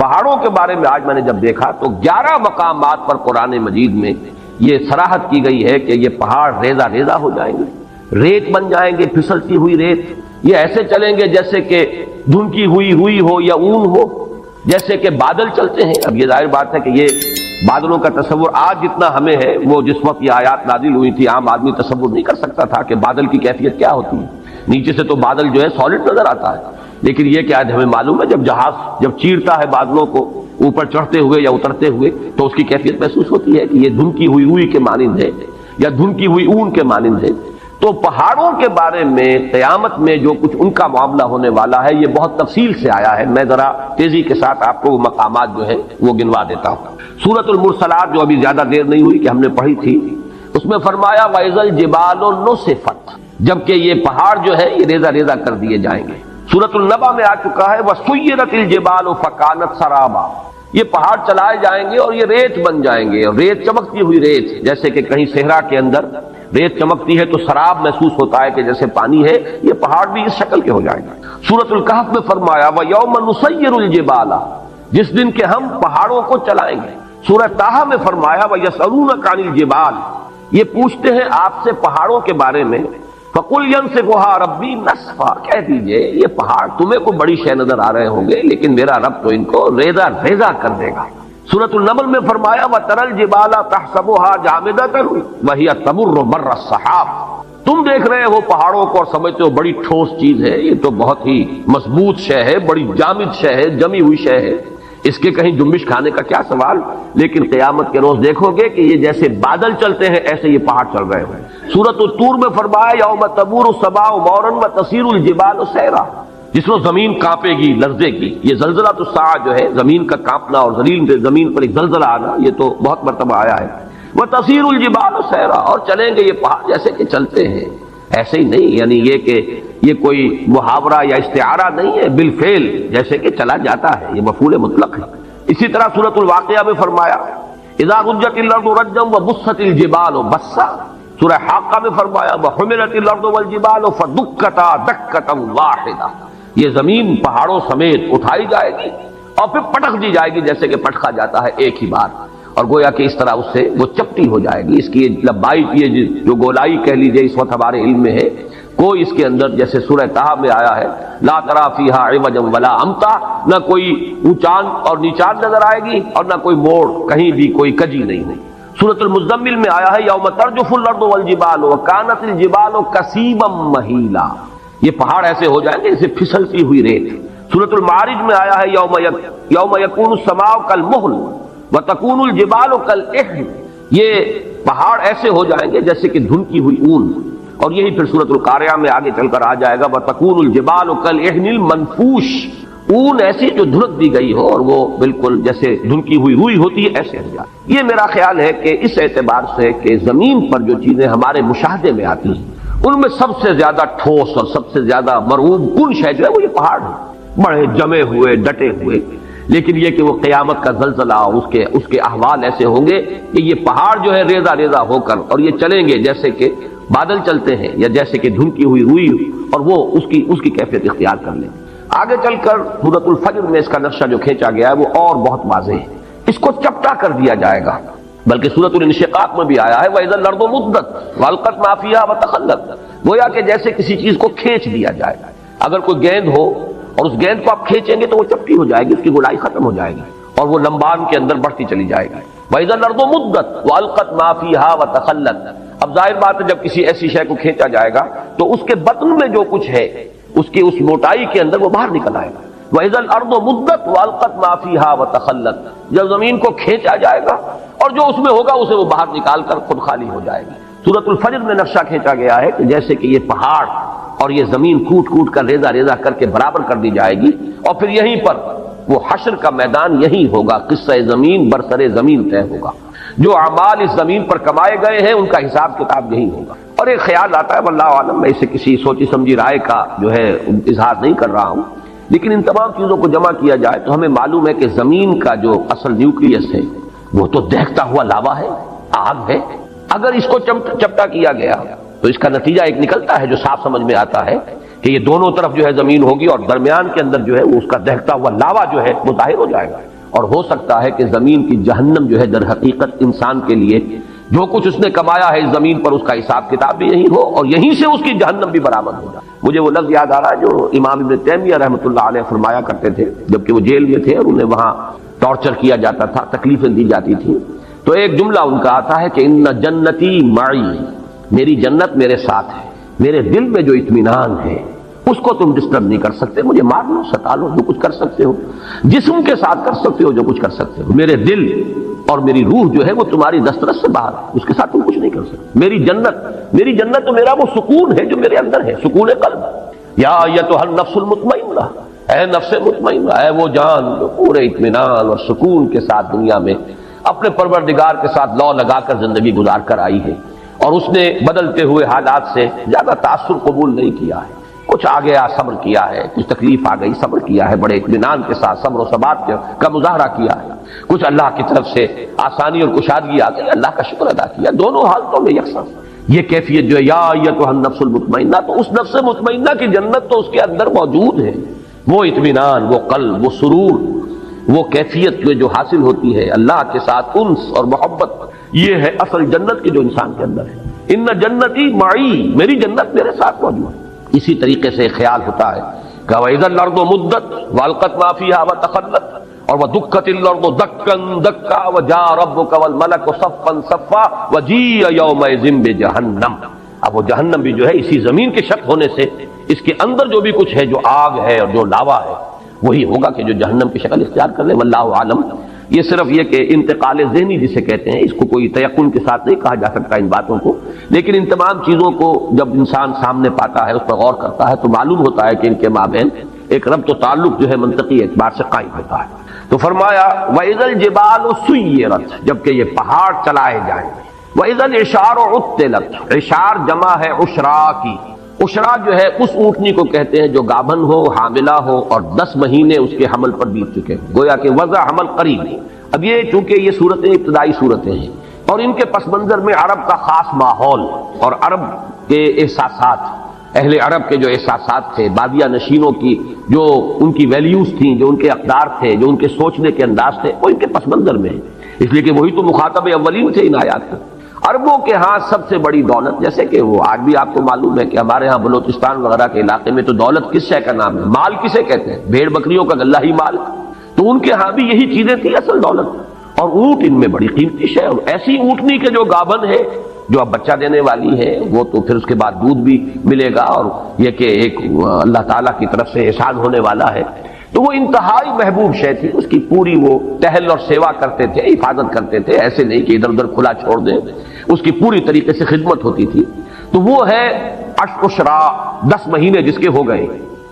پہاڑوں کے بارے میں آج میں نے جب دیکھا تو 11 مقامات پر قرآن مجید میں یہ صراحت کی گئی ہے کہ یہ پہاڑ ریزہ ریزہ ہو جائیں گے، ریت بن جائیں گے، پھسلتی ہوئی ریت، یہ ایسے چلیں گے جیسے کہ دھنکی ہوئی روئی ہو یا اون ہو، جیسے کہ بادل چلتے ہیں۔ اب یہ ظاہر بات ہے کہ یہ بادلوں کا تصور آج جتنا ہمیں ہے، وہ جس وقت یہ آیات نازل ہوئی تھی عام آدمی تصور نہیں کر سکتا تھا کہ بادل کی کیفیت کیا ہوتی ہے۔ نیچے سے تو بادل جو ہے سالڈ نظر آتا ہے، لیکن یہ کہ آج ہمیں معلوم ہے جب جہاز جب چیرتا ہے بادلوں کو اوپر چڑھتے ہوئے یا اترتے ہوئے تو اس کی کیفیت محسوس ہوتی ہے کہ یہ دھنکی ہوئی روئی کے مانند ہے یا دھنکی ہوئی اون کے مانند ہے۔ تو پہاڑوں کے بارے میں قیامت میں جو کچھ ان کا معاملہ ہونے والا ہے یہ بہت تفصیل سے آیا ہے۔ میں ذرا تیزی کے ساتھ آپ کو وہ مقامات جو ہے وہ گنوا دیتا ہوں۔ سورۃ المرسلات جو ابھی زیادہ دیر نہیں ہوئی کہ ہم نے پڑھی تھی، اس میں فرمایا وَإِذَا الْجِبَالُ نُسِفَتْ، جبکہ یہ پہاڑ جو ہے یہ ریزہ ریزہ کر دیے جائیں گے۔ سورۃ النبأ میں آ چکا ہے وَسُيِّرَتِ الْجِبَالُ فَكَانَتْ سَرَابًا، یہ پہاڑ چلائے جائیں گے اور یہ ریت بن جائیں گے، اور ریت چمکتی ہوئی ریت، جیسے کہ کہیں صحرا کے اندر ریت چمکتی ہے تو سراب محسوس ہوتا ہے کہ جیسے پانی ہے، یہ پہاڑ بھی اس شکل کے ہو جائیں گے۔ سورۃ الکہف میں فرمایا وَيَوْمَ نُسَيِّرُ الْجِبَالَ، جس دن کہ ہم پہاڑوں کو چلائیں گے۔ سورہ طٰہٰ میں فرمایا وَيَسْأَلُونَكَ عَنِ الْجِبَالِ، یہ پوچھتے ہیں آپ سے پہاڑوں کے بارے میں، فَقُلْ يَنسِفُهَا رَبِّي نَسْفًا، کہہ دیجئے یہ پہاڑ تمہیں کوئی بڑی شے نظر آ رہے ہوں گے لیکن میرا رب تو ان کو ریزہ ریزہ کر دے گا۔ سورۃ النمل میں فرمایا وَتَرَى الْجِبَالَ تَحْسَبُهَا جَامِدَةً وَهِيَ تَمُرُّ مَرَّ السَّحَابِ، تم دیکھ رہے ہو پہاڑوں کو اور سمجھتے ہو بڑی ٹھوس چیز ہے، یہ تو بہت ہی مضبوط شے ہے، بڑی جامد شے ہے، جمی ہوئی شے ہے، اس کے کہیں جنبش کھانے کا کیا سوال، لیکن قیامت کے روز دیکھو گے کہ یہ جیسے بادل چلتے ہیں ایسے یہ پہاڑ چل رہے ہیں۔ سورۃ الطور میں فرمایا یوم تمور السماء مورا وتسیر الجبال سیرا، جس روز زمین کانپے گی، لرزے گی۔ یہ زلزلہ الساعہ جو ہے زمین کا کانپنا اور زمین پر ایک زلزلہ آنا، یہ تو بہت مرتبہ آیا ہے۔ وتسیر الجبال سیرا، اور چلیں گے یہ پہاڑ جیسے کہ چلتے ہیں، ایسے ہی نہیں، یعنی یہ کہ یہ کوئی محاورہ یا استعارہ نہیں ہے، بالفعل جیسے کہ چلا جاتا ہے، یہ مفعول مطلق ہے۔ اسی طرح سورۃ الواقعہ میں فرمایا اذا رجت الارض رجا وبست الجبال بسا، سورہ حاقہ میں فرمایا وحملت الارض والجبال فدکتا دکتا واحدہ، یہ زمین پہاڑوں سمیت اٹھائی جائے گی اور پھر پٹک دی جائے گی جیسے کہ پٹکا جاتا ہے ایک ہی بار، اور گویا کہ اس طرح اس سے وہ چپٹی ہو جائے گی۔ اس کی لمبائی کی جو گولائی کہہ لیجیے اس وقت ہمارے علم میں ہے، کوئی اس کے اندر جیسے سورہ طٰہٰ میں آیا ہے لا تری فیہا عوجا ولا امتا، نہ کوئی اونچان اور نیچان نظر آئے گی اور نہ کوئی موڑ، کہیں بھی کوئی کجی نہیں ہوئی۔ سورۃ المزمل میں آیا ہے یوم ترجف الارض والجبال وکانت الجبال کثیبا مہیلا، یہ پہاڑ ایسے ہو جائیں گے جیسے پھسلتی ہوئی ریت۔ سورۃ المعارج میں آیا ہے یوم یکون السماء کالمہل وتکون الجبال کالعہن، یہ پہاڑ ایسے ہو جائیں گے جیسے کہ دھنکی ہوئی اون، اور یہی پھر سورۃ القاریہ میں آگے چل کر آ جائے گا وتکون الجبال کالعہن المنفوش، اون ایسی جو دھنک دی گئی ہو اور وہ بالکل جیسے دھنکی ہوئی روئی ہوتی ہے ایسے ہو جائے۔ یہ میرا خیال ہے کہ اس اعتبار سے کہ زمین پر جو چیزیں ہمارے مشاہدے میں آتی ہیں ان میں سب سے زیادہ ٹھوس اور سب سے زیادہ مرعوب کن شے جو ہے وہ یہ پہاڑ ہے، بڑے جمے ہوئے ڈٹے ہوئے، لیکن یہ کہ وہ قیامت کا زلزلہ اس کے احوال ایسے ہوں گے کہ یہ پہاڑ جو ہے ریزہ ریزہ ہو کر اور یہ چلیں گے جیسے کہ بادل چلتے ہیں یا جیسے کہ دھنکی ہوئی روئی، اور وہ اس کی کیفیت اختیار کر لیں۔ آگے چل کر سورۃ الفجر میں اس کا نقشہ جو کھینچا گیا ہے وہ اور بہت واضح ہے، اس کو چپٹا کر دیا جائے گا، بلکہ سورۃ الانشقاق میں بھی آیا ہے وَإِذَا الْأَرْضُ مُدَّتْ وَأَلْقَتْ مَا فِيهَا وَتَخَلَّتْ، گویا کہ جیسے کسی چیز کو کھینچ دیا جائے گا۔ اگر کوئی گیند ہو اور اس گیند کو آپ کھینچیں گے تو وہ چپٹی ہو جائے گی، اس کی گولائی ختم ہو جائے گی اور وہ لمبان کے اندر بڑھتی چلی جائے گی۔ وَإِذَا الْأَرْضُ مُدَّتْ وَأَلْقَتْ مَا فِيهَا وَتَخَلَّتْ، اب ظاہر بات ہے جب کسی ایسی شے کو کھینچا جائے گا تو اس کے بطن میں جو کچھ ہے اس کی اس موٹائی کے اندر وہ باہر نکل آئے گا۔ وَإِذَا الْأَرْضُ مُدَّتْ وَأَلْقَتْ مَا فِيهَا وَتَخَلَّتْ، جب زمین کو کھینچا جائے گا اور جو اس میں ہوگا اسے وہ باہر نکال کر خود خالی ہو جائے گی۔ سورۃ الفجر میں نقشہ کھینچا گیا ہے کہ جیسے کہ یہ پہاڑ اور یہ زمین کوٹ کوٹ کر ریزہ ریزہ کر کے برابر کر دی جائے گی، اور پھر یہیں پر وہ حشر کا میدان یہی ہوگا، قصہ زمین برسر زمین طے ہوگا، جو اعمال اس زمین پر کمائے گئے ہیں ان کا حساب کتاب یہی ہوگا۔ اور ایک خیال آتا ہے واللہ عالم، میں اسے کسی سوچی سمجھی رائے کا جو ہے اظہار نہیں کر رہا ہوں، لیکن ان تمام چیزوں کو جمع کیا جائے تو ہمیں معلوم ہے کہ زمین کا جو اصل نیوکلیس ہے وہ تو دہتا ہوا لاوا ہے، آگ ہے۔ اگر اس کو چپٹا کیا گیا تو اس کا نتیجہ ایک نکلتا ہے جو صاف سمجھ میں آتا ہے کہ یہ دونوں طرف جو ہے زمین ہوگی اور درمیان کے اندر جو ہے وہ اس کا دہتا ہوا لاوا جو ہے وہ ظاہر ہو جائے گا، اور ہو سکتا ہے کہ زمین کی جہنم جو ہے در حقیقت انسان کے لیے جو کچھ اس نے کمایا ہے اس زمین پر اس کا حساب کتاب بھی یہی ہو اور یہیں سے اس کی جہنم بھی برآمد ہو جائے۔ مجھے وہ لفظ یاد آ رہا ہے جو امام ابن تیمیہ رحمۃ اللہ علیہ فرمایا کرتے تھے جبکہ وہ جیل میں تھے اور انہیں وہاں ٹارچر کیا جاتا تھا، تکلیفیں دی جاتی تھیں، تو ایک جملہ ان کا آتا ہے کہ ان جنتی معی، میری جنت میرے ساتھ ہے، میرے دل میں جو اطمینان ہے اس کو تم ڈسٹرب نہیں کر سکتے، مجھے مار لو ستا لو جو کچھ کر سکتے ہو، جسم کے ساتھ کر سکتے ہو جو کچھ کر سکتے ہو، میرے دل اور میری روح جو ہے وہ تمہاری دسترس سے باہر ہے، اس کے ساتھ تم کچھ نہیں کر سکتے۔ میری جنت تو میرا وہ سکون ہے جو میرے اندر ہے، سکون قلب۔ یا ایتھا النفس المطمئنہ، اے نفس مطمئنہ، اے وہ جان جو پورے اطمینان اور سکون کے ساتھ دنیا میں اپنے پروردگار کے ساتھ لو لگا کر زندگی گزار کر آئی ہے اور اس نے بدلتے ہوئے حالات سے زیادہ تاثر قبول نہیں کیا ہے، کچھ آ گیا صبر کیا ہے، کچھ تکلیف آ گئی صبر کیا ہے، بڑے اطمینان کے ساتھ صبر و ثبات کا مظاہرہ کیا ہے، کچھ اللہ کی طرف سے آسانی اور کشادگی آ گئی، اللہ کا شکر ادا کیا، دونوں حالتوں میں یکساں۔ یہ کیفیت جو ہے یا ایتھا النفس المطمئنہ، تو اس نفس مطمئنہ کی جنت تو اس کے اندر موجود ہے، وہ اطمینان، وہ قلب، وہ سرور، وہ کیفیت جو حاصل ہوتی ہے اللہ کے ساتھ انس اور محبت، یہ ہے اصل جنت کی جو انسان کے اندر ہے۔ ان جنتی معی، میری جنت میرے ساتھ موجود ہے۔ اسی طریقے سے خیال ہوتا ہے کہ وَإِذَا الْأَرْضُ مُدَّتْ وَأَلْقَتْ مَا فِيهَا وَتَخَلَّتْ اور وَدُكَّتِ الْأَرْضُ دَكًّا دَكًّا وَجَاءَ رَبُّكَ وَالْمَلَكُ صَفًّا صَفًّا وَجِيءَ يَوْمَئِذٍ بِجَهَنَّمَ۔ اب وہ جہنم بھی جو ہے اسی زمین کے شق ہونے سے اس کے اندر جو بھی کچھ ہے، جو آگ ہے اور جو لاوا ہے، وہی ہوگا کہ جو جہنم کی شکل اختیار کر لے، واللہ عالم۔ یہ صرف یہ کہ انتقال ذہنی جسے کہتے ہیں، اس کو کوئی تیقن کے ساتھ نہیں کہا جا سکتا ان باتوں کو، لیکن ان تمام چیزوں کو جب انسان سامنے پاتا ہے، اس پر غور کرتا ہے، تو معلوم ہوتا ہے کہ ان کے مابین ایک ربط و تعلق جو ہے منطقی اعتبار سے قائم ہوتا ہے۔ تو فرمایا وَإِذَا الْجِبَالُ سُيِّرَتْ، جبکہ یہ پہاڑ چلائے جائیں گے، وَإِذَا الْعِشَارُ عُطِّلَتْ، عشار جمع ہے عشرا کی، عشرا جو ہے اس اونٹنی کو کہتے ہیں جو گابھن ہو، حاملہ ہو اور 10 مہینے اس کے حمل پر بیت چکے ہیں، گویا کہ وضع حمل قریب ہے۔ اب یہ چونکہ یہ صورتیں ابتدائی صورتیں ہیں اور ان کے پس منظر میں عرب کا خاص ماحول اور عرب کے احساسات، اہل عرب کے جو احساسات تھے، بادیہ نشینوں کی جو ان کی ویلیوز تھیں، جو ان کے اقدار تھے، جو ان کے سوچنے کے انداز تھے، وہ ان کے پس منظر میں ہے، اس لیے کہ وہی تو مخاطب اولین تھے ان آیات کے۔ عربوں کے ہاں سب سے بڑی دولت، جیسے کہ وہ آج بھی آپ کو معلوم ہے کہ ہمارے ہاں بلوچستان وغیرہ کے علاقے میں تو دولت کس شے کا نام ہے، مال کسے کہتے ہیں، بھیڑ بکریوں کا غلہ ہی مال، تو ان کے ہاں بھی یہی چیزیں تھیں اصل دولت، اور اونٹ ان میں بڑی قیمتی شے، اور ایسی اونٹنی کے جو گابن ہے جو اب بچہ دینے والی ہے، وہ تو پھر اس کے بعد دودھ بھی ملے گا، اور یہ کہ ایک اللہ تعالیٰ کی طرف سے احسان ہونے والا ہے، تو وہ انتہائی محبوب شے تھی، اس کی پوری وہ ٹہل اور سیوا کرتے تھے، حفاظت کرتے تھے، ایسے نہیں کہ ادھر ادھر کھلا چھوڑ دیں، اس کی پوری طریقے سے خدمت ہوتی تھی۔ تو وہ ہے عشرا، 10 مہینے جس کے ہو گئے،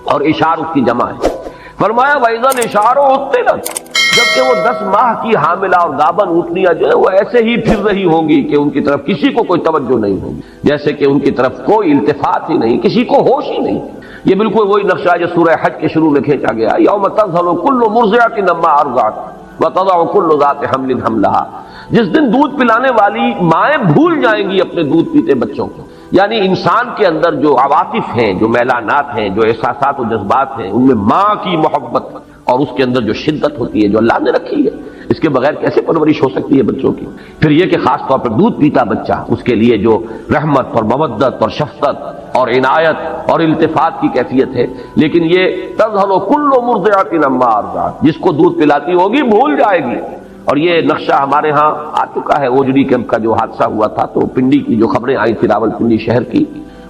اور اشار اس کی جمع ہے۔ فرمایا وَإِذَا الْإِشَارُ عُطِّلَتْ، جبکہ وہ 10 ماہ کی حاملہ اور گابن اونٹنیاں جو ہے وہ ایسے ہی پھر رہی ہوں گی کہ ان کی طرف کسی کو کوئی توجہ نہیں ہوگی، جیسے کہ ان کی طرف کوئی التفات ہی نہیں، کسی کو ہوش ہی نہیں۔ یہ بالکل وہی نقشہ جو سورہ حج کے شروع میں کھینچا گیا، یوم تذہل کل مرضعۃ عما ارضعت وتضع کل ذات حمل حملها، جس دن دودھ پلانے والی مائیں بھول جائیں گی اپنے دودھ پیتے بچوں کو، یعنی انسان کے اندر جو عواطف ہیں، جو میلانات ہیں، جو احساسات و جذبات ہیں، ان میں ماں کی محبت اور اس کے اندر جو شدت ہوتی ہے جو اللہ نے رکھی ہے، اس کے بغیر کیسے پرورش ہو سکتی ہے بچوں کی؟ پھر یہ کہ خاص طور پر دودھ پیتا بچہ، اس کے لیے جو رحمت اور مودت اور شفقت اور عنایت اور التفات کی کیفیت ہے، لیکن یہ تذہل کل مرضعۃ عما ارضعت، جس کو دودھ پلاتی ہوگی بھول جائے گی۔ اور یہ نقشہ ہمارے ہاں آ چکا ہے، اوجڑی کیمپ کا جو حادثہ ہوا تھا، تو پنڈی کی جو خبریں آئی تھی راولپنڈی شہر کی،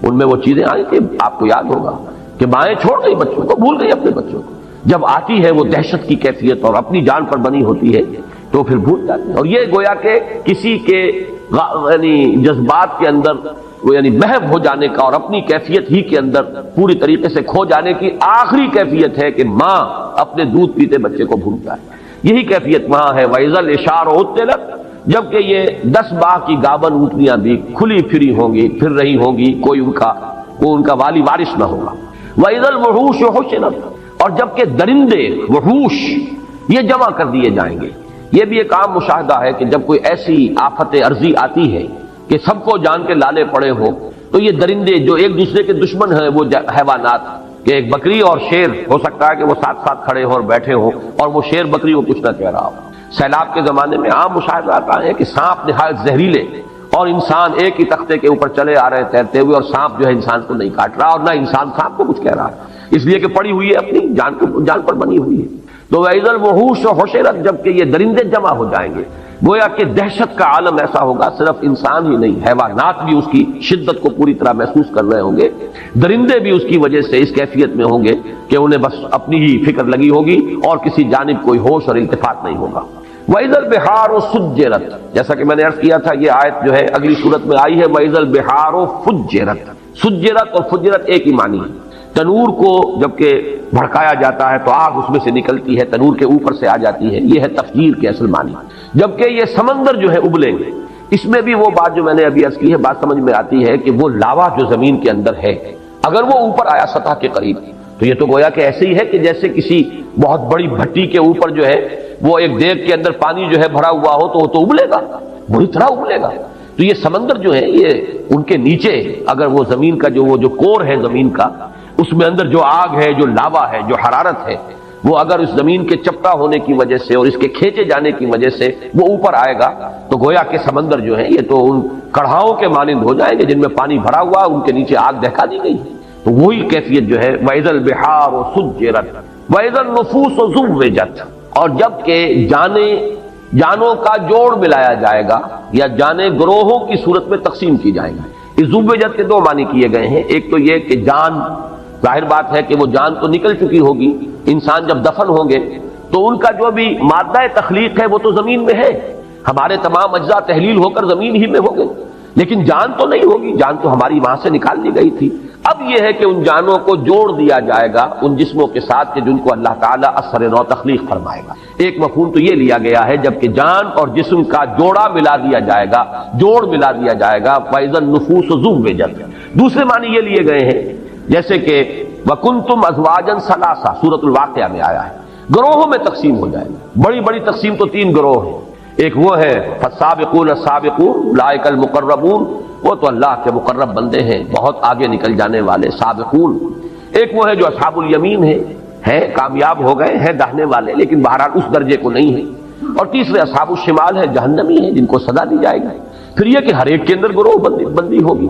ان میں وہ چیزیں آئی تھی، آپ کو یاد ہوگا کہ مائیں چھوڑ گئی بچوں کو، بھول گئی اپنے بچوں کو، جب آتی ہے وہ دہشت کی کیفیت اور اپنی جان پر بنی ہوتی ہے تو پھر بھول جاتی ہے۔ اور یہ گویا کہ کسی کے یعنی جذبات کے اندر یعنی محو ہو جانے کا اور اپنی کیفیت ہی کے اندر پوری طریقے سے کھو جانے کی آخری کیفیت ہے کہ ماں اپنے دودھ پیتے بچے کو بھول جائے، یہی کیفیت وہاں ہے۔ وَإِذَا الْإِشَارُ عُطِّلَتْ، جبکہ یہ 10 ماہ کی گابن اونٹنیاں بھی کھلی پھری ہوں گی، پھر رہی ہوں گی، کوئی ان کا والی وارث نہ ہوگا۔ وَإِذَا الْوُحُوشُ حُشِرَتْ، اور جبکہ درندے وحوش یہ جمع کر دیے جائیں گے۔ یہ بھی ایک عام مشاہدہ ہے کہ جب کوئی ایسی آفت عرضی آتی ہے کہ سب کو جان کے لالے پڑے ہو، تو یہ درندے جو ایک دوسرے کے دشمن ہیں وہ حیوانات، کہ ایک بکری اور شیر ہو سکتا ہے کہ وہ ساتھ ساتھ کھڑے ہوں اور بیٹھے ہوں اور وہ شیر بکری کو کچھ نہ کہہ رہا ہو۔ سیلاب کے زمانے میں عام مشاہدات آئے ہیں کہ سانپ نہایت زہریلے اور انسان ایک ہی تختے کے اوپر چلے آ رہے تیرتے ہوئے، اور سانپ جو ہے انسان کو نہیں کاٹ رہا اور نہ انسان سانپ کو کچھ کہہ رہا ہے، اس لیے کہ پڑی ہوئی ہے، اپنی جان پر بنی ہوئی ہے۔ تو وَإِذَا الْوُحُوشُ حُشِرَتْ، جب کہ یہ درندے جمع ہو جائیں گے، گویا کہ دہشت کا عالم ایسا ہوگا، صرف انسان ہی نہیں حیوانات بھی اس کی شدت کو پوری طرح محسوس کر رہے ہوں گے، درندے بھی اس کی وجہ سے اس کیفیت میں ہوں گے کہ انہیں بس اپنی ہی فکر لگی ہوگی اور کسی جانب کوئی ہوش اور التفات نہیں ہوگا۔ وَإِذَا الْبِحَارُ سُجِّرَتْ، جیسا کہ میں نے عرض کیا تھا یہ آیت جو ہے اگلی صورت میں آئی ہے، وَإِذَا الْبِحَارُ فُجِّرَتْ۔ سجرت اور فجرت ایک ہی معنی ہے۔ تنور کو جب کہ بھڑکایا جاتا ہے تو آگ اس میں سے نکلتی ہے، تنور کے اوپر سے آ جاتی ہے، یہ ہے تفجیر کے اصل معنی۔ جبکہ یہ سمندر جو ہے ابلیں گے، اس میں بھی وہ بات جو میں نے ابھی عرض کی ہے، بات سمجھ میں آتی ہے کہ وہ لاوا جو زمین کے اندر ہے اگر وہ اوپر آیا سطح کے قریب تو یہ تو گویا کہ ایسے ہی ہے کہ جیسے کسی بہت بڑی بھٹی کے اوپر جو ہے وہ ایک دیگ کے اندر پانی جو ہے بھرا ہوا ہو تو وہ تو ابلے گا، بری طرح ابلے گا۔ تو یہ سمندر جو ہے یہ ان کے نیچے اگر وہ زمین کا جو کور ہے زمین کا، اس میں اندر جو آگ ہے، جو لاوا ہے، جو حرارت ہے، وہ اگر اس زمین کے چپٹا ہونے کی وجہ سے اور اس کے کھینچے جانے کی وجہ سے وہ اوپر آئے گا تو گویا کہ سمندر جو ہے یہ تو ان کڑھاؤں کے مانند ہو جائیں گے جن میں پانی بھرا ہوا ہے، ان کے نیچے آگ دہکا دی گئی ہے۔ تو وہی کیفیت جو ہے وَإِذَا الْبِحَارُ سُجِّرَتْ وَإِذَا النُّفُوسُ زُوِّجَتْ، اور جب کہ جانوں کا جوڑ ملایا جائے گا یا جانیں گروہوں کی صورت میں تقسیم کی جائیں گی۔ اس زوِّجت کے دو معنی کیے گئے ہیں، ایک تو یہ کہ جان، ظاہر بات ہے کہ وہ جان تو نکل چکی ہوگی، انسان جب دفن ہوں گے تو ان کا جو بھی مادہ تخلیق ہے وہ تو زمین میں ہے، ہمارے تمام اجزاء تحلیل ہو کر زمین ہی میں ہو گئے، لیکن جان تو نہیں ہوگی، جان تو ہماری وہاں سے نکال دی گئی تھی۔ اب یہ ہے کہ ان جانوں کو جوڑ دیا جائے گا ان جسموں کے ساتھ کہ جن کو اللہ تعالیٰ اثر نو تخلیق فرمائے گا۔ ایک مفہوم تو یہ لیا گیا ہے جبکہ جان اور جسم کا جوڑا ملا دیا جائے گا، جوڑ ملا دیا جائے گا، فَإِذَا النُّفُوسُ زُوِّجَتْ۔ دوسرے معنی یہ لیے گئے ہیں جیسے کہ وَكُنْتُمْ أَزْوَاجًا ثَلَاثًا، سورۃ الواقعہ میں آیا ہے، گروہوں میں تقسیم ہو جائے گا۔ بڑی بڑی تقسیم تو تین گروہ ہیں، ایک وہ ہے فَالسَّابِقُونَ السَّابِقُونَ أُولَٰئِكَ الْمُقَرَّبُونَ، وہ تو اللہ کے مقرب بندے ہیں، بہت آگے نکل جانے والے سابقون۔ ایک وہ ہے جو اصحاب الیمین ہے کامیاب ہو گئے ہیں داہنے والے لیکن بہرحال اس درجے کو نہیں ہے، اور تیسرے اصحاب الشمال ہے جہنمی ہیں جن کو سزا دی جائے گی۔ پھر یہ کہ ہر ایک کے اندر گروہ بندی ہوگی،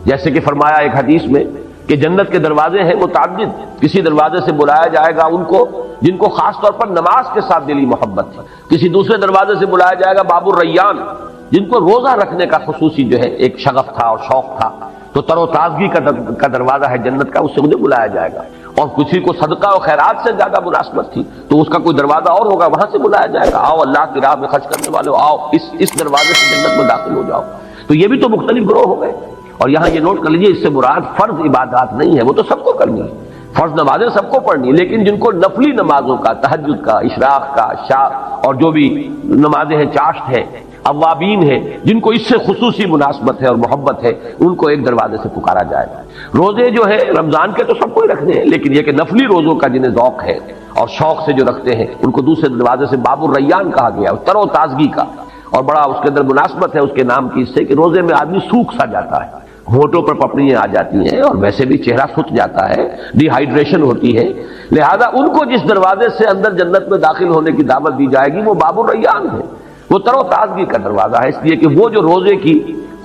جیسے کہ فرمایا ایک حدیث میں کہ جنت کے دروازے ہیں متعدد، کسی دروازے سے بلایا جائے گا ان کو جن کو خاص طور پر نماز کے ساتھ دلی محبت تھی، کسی دوسرے دروازے سے بلایا جائے گا باب الریان جن کو روزہ رکھنے کا خصوصی جو ہے ایک شغف تھا اور شوق تھا، تو تر و تازگی کا دروازہ ہے جنت کا، اس سے انہیں بلایا جائے گا، اور کسی کو صدقہ و خیرات سے زیادہ مناسبت تھی تو اس کا کوئی دروازہ اور ہوگا، وہاں سے بلایا جائے گا، آؤ اللہ کی راہ میں خرچ کرنے والے آؤ اس دروازے سے جنت میں داخل ہو جاؤ۔ تو یہ بھی تو مختلف گروہ ہو گئے، اور یہاں یہ نوٹ کر لیجیے اس سے مراد فرض عبادات نہیں ہے، وہ تو سب کو کرنی ہے، فرض نمازیں سب کو پڑھنی ہے، لیکن جن کو نفلی نمازوں کا، تہجد کا، اشراق کا، اور جو بھی نمازیں ہیں چاشت ہے، اوابین ہے، جن کو اس سے خصوصی مناسبت ہے اور محبت ہے، ان کو ایک دروازے سے پکارا جائے گا۔ روزے جو ہے رمضان کے تو سب کو ہی رکھنے ہیں، لیکن یہ کہ نفلی روزوں کا جنہیں ذوق ہے اور شوق سے جو رکھتے ہیں ان کو دوسرے دروازے سے باب الریان کہا گیا، تر و تازگی کا، اور بڑا اس کے اندر مناسبت ہے اس کے نام کی، اس سے کہ روزے میں آدمی سوکھ سا جاتا ہے، ہونٹوں پر پپڑیاں آ جاتی ہیں اور ویسے بھی چہرہ سوکھ جاتا ہے، ڈی ہائیڈریشن ہوتی ہے، لہذا ان کو جس دروازے سے اندر جنت میں داخل ہونے کی دعوت دی جائے گی وہ باب الریان ہے، وہ تر و تازگی کا دروازہ ہے، اس لیے کہ وہ جو روزے کی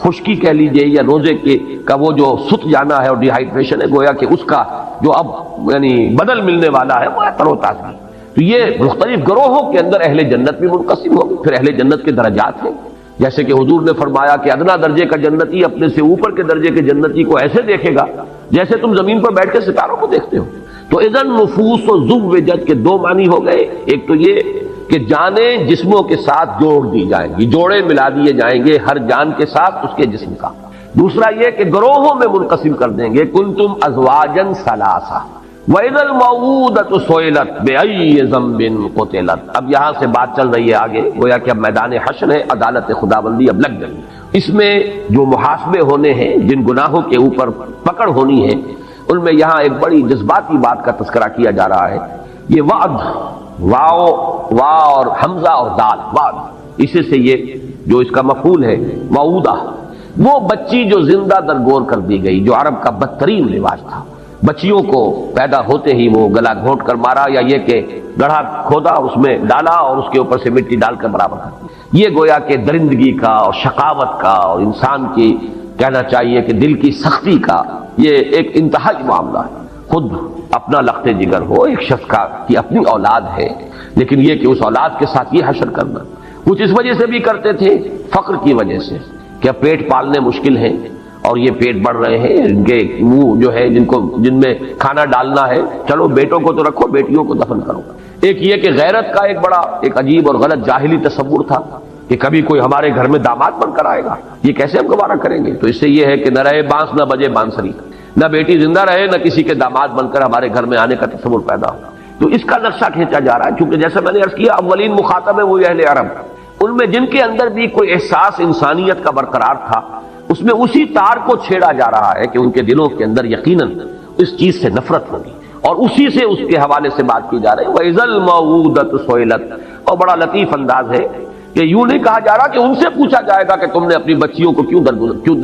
خشکی کہہ لیجئے یا روزے کا وہ جو سوکھ جانا ہے اور ڈی ہائیڈریشن ہے، گویا کہ اس کا جو اب یعنی بدل ملنے والا ہے وہ ہے تر و تازگی۔ تو یہ مختلف گروہوں کے اندر اہل جنت بھی منقسم ہوگی۔ پھر اہل جنت کے درجات ہیں، جیسے کہ حضور نے فرمایا کہ ادنا درجے کا جنتی اپنے سے اوپر کے درجے کے جنتی کو ایسے دیکھے گا جیسے تم زمین پر بیٹھ کے ستاروں کو دیکھتے ہو۔ تو اذا النفوس زوجت کے دو معنی ہو گئے، ایک تو یہ کہ جانیں جسموں کے ساتھ جوڑ دی جائیں گی، جوڑے ملا دیے جائیں گے ہر جان کے ساتھ اس کے جسم کا۔ دوسرا یہ کہ گروہوں میں منقسم کر دیں گے، کنتم ازواجا ثلاثہ وَإِذَا الْمَوْءُودَةُ سُئِلَتْ بِأَيِّ ذَنبٍ قُتِلَتْ۔ اب یہاں سے بات چل رہی ہے آگے، گویا کہ اب میدان حشر ہے، عدالت خداوندی اب لگ گئی، اس میں جو محاسبے ہونے ہیں، جن گناہوں کے اوپر پکڑ ہونی ہے، ان میں یہاں ایک بڑی جذباتی بات کا تذکرہ کیا جا رہا ہے۔ یہ وعد، وا اور حمزہ اور دال، وعد، اسی سے یہ جو اس کا مفعول ہے وعودہ، وہ بچی جو زندہ درگور کر دی گئی، جو عرب کا بدترین رواج تھا، بچیوں کو پیدا ہوتے ہی وہ گلا گھونٹ کر مارا، یا یہ کہ گڑھا کھودا اس میں ڈالا اور اس کے اوپر سے مٹی ڈال کر برابر کر دی۔ یہ گویا کہ درندگی کا اور شقاوت کا اور انسان کی کہنا چاہیے کہ دل کی سختی کا یہ ایک انتہائی معاملہ ہے۔ خود اپنا لخت جگر ہو ایک شخص کا کہ اپنی اولاد ہے، لیکن یہ کہ اس اولاد کے ساتھ یہ حشر کرنا، کچھ اس وجہ سے بھی کرتے تھے، فقر کی وجہ سے، کہ پیٹ پالنے مشکل ہیں اور یہ پیٹ بڑھ رہے ہیں، ان کے منہ جو ہے جن میں کھانا ڈالنا ہے، چلو بیٹوں کو تو رکھو، بیٹیوں کو دفن کرو۔ ایک یہ کہ غیرت کا ایک بڑا ایک عجیب اور غلط جاہلی تصور تھا کہ کبھی کوئی ہمارے گھر میں داماد بن کر آئے گا، یہ کیسے ہم گوارا کریں گے؟ تو اس سے یہ ہے کہ نہ رہے بانس نہ بجے بانسری، نہ بیٹی زندہ رہے نہ کسی کے داماد بن کر ہمارے گھر میں آنے کا تصور پیدا ہو۔ تو اس کا نقشہ کھینچا جا رہا ہے، چونکہ جیسے میں نے عرض کیا اولین مخاطب ہے وہ اہل عرب، ان میں جن کے اندر بھی کوئی احساس انسانیت کا برقرار تھا، اس میں اسی تار کو چھیڑا جا رہا ہے کہ ان کے دلوں کے اندر یقیناً اس چیز سے نفرت ہوگی، اور اسی سے اس کے حوالے سے بات کی جا رہی ہے۔ وَإِذَا الْمَوْءُودَةُ سُئِلَتْ، اور بڑا لطیف انداز ہے کہ یوں نہیں کہا جا رہا کہ ان سے پوچھا جائے گا کہ تم نے اپنی بچیوں کو کیوں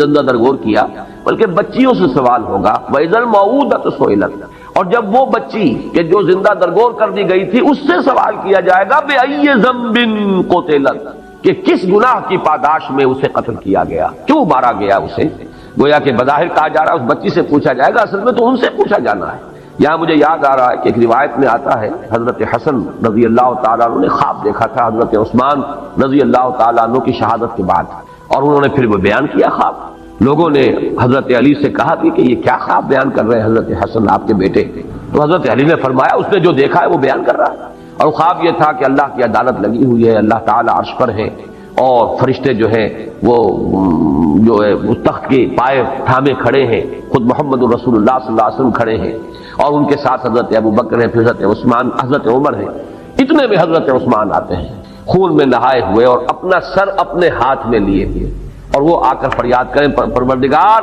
زندہ درگور کیا، بلکہ بچیوں سے سوال ہوگا۔ وَإِذَا الْمَوْءُودَةُ سُئِلَتْ، اور جب وہ بچی کہ جو زندہ درگور کر دی گئی تھی اس سے سوال کیا جائے گا بِأَيِّ ذَنبٍ قُتِلَتْ، کہ کس گناہ کی پاداش میں اسے قتل کیا گیا، کیوں مارا گیا اسے۔ گویا کہ بظاہر کہا جا رہا ہے اس بچی سے پوچھا جائے گا، اصل میں تو ان سے پوچھا جانا ہے۔ یہاں مجھے یاد آ رہا ہے کہ ایک روایت میں آتا ہے حضرت حسن رضی اللہ تعالیٰ عنہ نے خواب دیکھا تھا حضرت عثمان رضی اللہ تعالیٰ عنہ کی شہادت کے بعد، اور انہوں نے پھر وہ بیان کیا خواب۔ لوگوں نے حضرت علی سے کہا کہ یہ کیا خواب بیان کر رہے ہیں حضرت حسن آپ کے بیٹے؟ تو حضرت علی نے فرمایا اس نے جو دیکھا ہے وہ بیان کر رہا ہے، اور خواب یہ تھا کہ اللہ کی عدالت لگی ہوئی ہے، اللہ تعالیٰ عرش پر ہے، اور فرشتے جو ہیں وہ جو ہے اس تخت کے پائے تھامے کھڑے ہیں، خود محمد رسول اللہ صلی اللہ علیہ وسلم کھڑے ہیں، اور ان کے ساتھ حضرت ابو بکر ہیں، پھر حضرت عثمان، حضرت عمر ہیں۔ اتنے میں حضرت عثمان آتے ہیں خون میں نہائے ہوئے اور اپنا سر اپنے ہاتھ میں لیے ہوئے، اور وہ آ کر فریاد کریں پروردگار